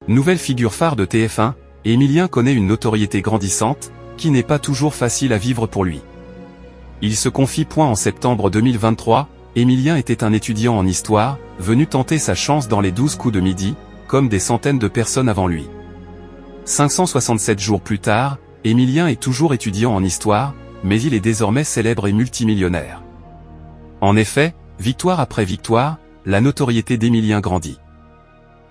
Nouvelle figure phare de TF1, Émilien connaît une notoriété grandissante, qui n'est pas toujours facile à vivre pour lui. Il se confie. En septembre 2023, Émilien était un étudiant en histoire, venu tenter sa chance dans les 12 coups de midi, comme des centaines de personnes avant lui. 567 jours plus tard, Émilien est toujours étudiant en histoire, mais il est désormais célèbre et multimillionnaire. En effet, victoire après victoire, la notoriété d'Émilien grandit.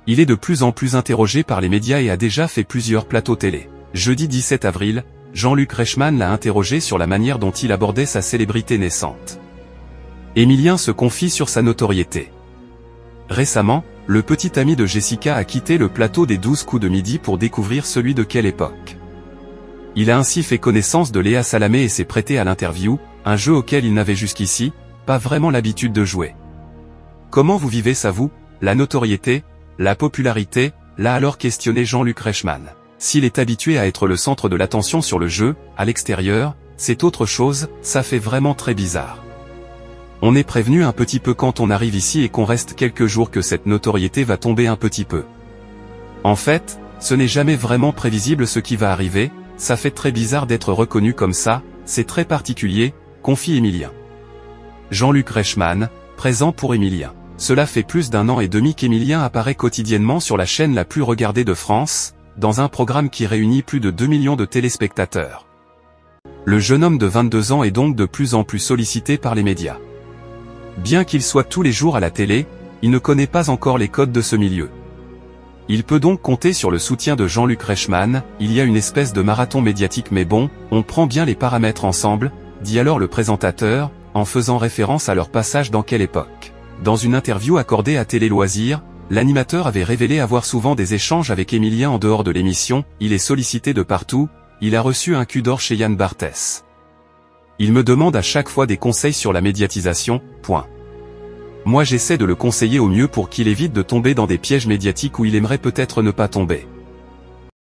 Il est de plus en plus interrogé par les médias et a déjà fait plusieurs plateaux télé. Jeudi 17 avril, Jean-Luc Reichmann l'a interrogé sur la manière dont il abordait sa célébrité naissante. Émilien se confie sur sa notoriété. Récemment, le petit ami de Jessica a quitté le plateau des 12 coups de midi pour découvrir celui de Quelle époque. Il a ainsi fait connaissance de Léa Salamé et s'est prêté à l'interview, un jeu auquel il n'avait jusqu'ici pas vraiment l'habitude de jouer. Comment vous vivez ça vous, la notoriété, la popularité, l'a alors questionné Jean-Luc Reichmann. S'il est habitué à être le centre de l'attention sur le jeu, à l'extérieur, c'est autre chose, ça fait vraiment très bizarre. On est prévenu un petit peu quand on arrive ici et qu'on reste quelques jours que cette notoriété va tomber un petit peu. En fait, ce n'est jamais vraiment prévisible ce qui va arriver, ça fait très bizarre d'être reconnu comme ça, c'est très particulier, confie Émilien. Jean-Luc Reichmann, présent pour Émilien. Cela fait plus d'1 an et demi qu'Émilien apparaît quotidiennement sur la chaîne la plus regardée de France, dans un programme qui réunit plus de 2 millions de téléspectateurs. Le jeune homme de 22 ans est donc de plus en plus sollicité par les médias. Bien qu'il soit tous les jours à la télé, il ne connaît pas encore les codes de ce milieu. Il peut donc compter sur le soutien de Jean-Luc Reichmann. Il y a une espèce de marathon médiatique, mais bon, on prend bien les paramètres ensemble, dit alors le présentateur, en faisant référence à leur passage dans Quelle époque. Dans une interview accordée à Télé Loisirs, l'animateur avait révélé avoir souvent des échanges avec Émilien en dehors de l'émission. Il est sollicité de partout, il a reçu un cul d'or chez Yann Barthès. Il me demande à chaque fois des conseils sur la médiatisation, Moi j'essaie de le conseiller au mieux pour qu'il évite de tomber dans des pièges médiatiques où il aimerait peut-être ne pas tomber.